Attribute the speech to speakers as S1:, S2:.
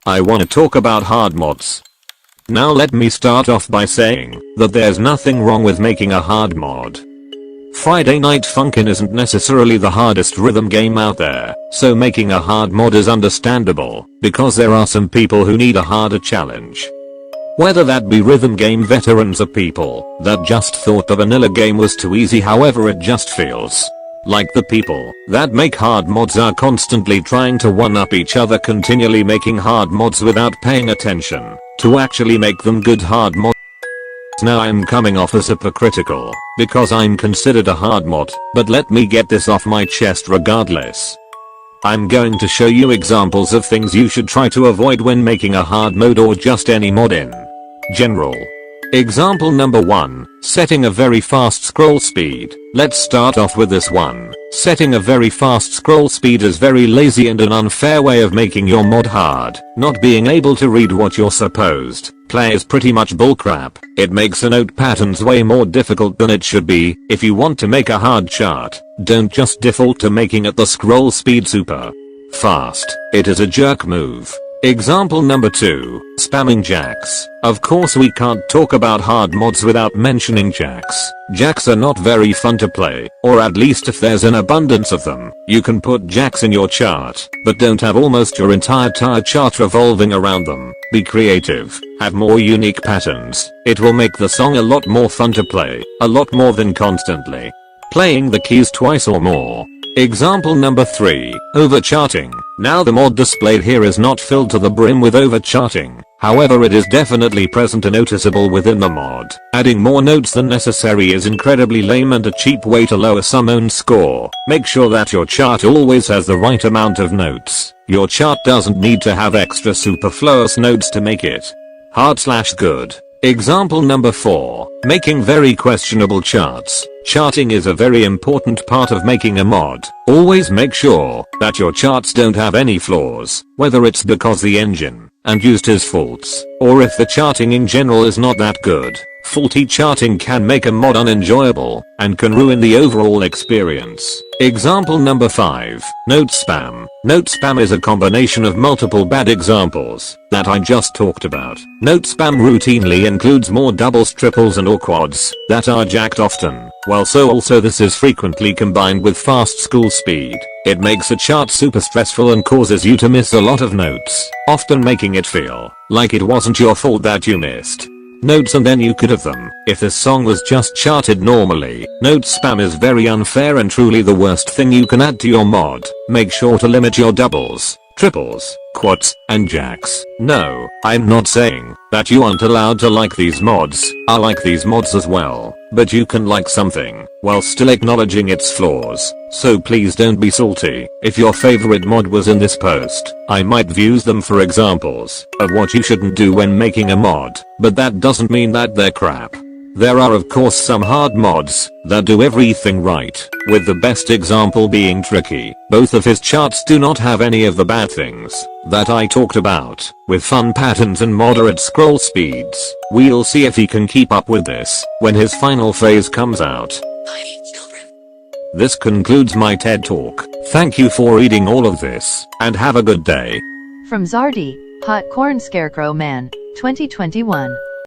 S1: I wanna talk about hard mods. Now let me start off by saying that there's nothing wrong with making a hard mod. Friday Night Funkin' isn't necessarily the hardest rhythm game out there, so making a hard mod is understandable, because there are some people who need a harder challenge. Whether that be rhythm game veterans or people that just thought the vanilla game was too easy, however it just feels like the people that make hard mods are constantly trying to one-up each other, continually making hard mods without paying attention to actually make them good hard mods. Now I'm coming off as hypocritical because I'm considered a hard mod, but let me get this off my chest regardless. I'm going to show you examples of things you should try to avoid when making a hard mod or just any mod in general. Example number 1. Setting a very fast scroll speed. Let's start off with this one. Setting a very fast scroll speed is very lazy and an unfair way of making your mod hard. Not being able to read what you're supposed play is pretty much bullcrap. It makes the note patterns way more difficult than it should be. If you want to make a hard chart, don't just default to making it the scroll speed super fast. It is a jerk move. Example number 2. Spamming jacks. Of course we can't talk about hard mods without mentioning jacks. Jacks are not very fun to play, or at least if there's an abundance of them. You can put jacks in your chart, but don't have almost your entire chart revolving around them. Be creative. Have more unique patterns. It will make the song a lot more fun to play, a lot more than constantly playing the keys twice or more. Example number 3. Overcharting. Now the mod displayed here is not filled to the brim with overcharting. However, it is definitely present and noticeable within the mod. Adding more notes than necessary is incredibly lame and a cheap way to lower some own score. Make sure that your chart always has the right amount of notes. Your chart doesn't need to have extra superfluous notes to make it hard/good. Example number 4. Making very questionable charts. Charting is a very important part of making a mod. Always make sure that your charts don't have any flaws, whether it's because the engine and used has faults, or if the charting in general is not that good. Faulty charting can make a mod unenjoyable and can ruin the overall experience. Example number 5. Note spam. Note spam is a combination of multiple bad examples that I just talked about. Note spam routinely includes more doubles, triples and or quads that are jacked often, while also this is frequently combined with fast scroll speed. It makes a chart super stressful and causes you to miss a lot of notes, often making it feel like it wasn't your fault that you missed notes and then you could have them if this song was just charted normally. Note spam is very unfair and truly the worst thing you can add to your mod. Make sure to limit your doubles, triples, quads, and jacks. No, I'm not saying that you aren't allowed to like these mods. I like these mods as well, but you can like something while still acknowledging its flaws. So please don't be salty. If your favorite mod was in this post, I might use them for examples of what you shouldn't do when making a mod, but that doesn't mean that they're crap. There are of course some hard mods that do everything right, with the best example being Tricky. Both of his charts do not have any of the bad things that I talked about, with fun patterns and moderate scroll speeds. We'll see if he can keep up with this when his final phase comes out. This concludes my TED Talk. Thank you for reading all of this, and have a good day.
S2: From Zardy, Hot Corn Scarecrow Man, 2021.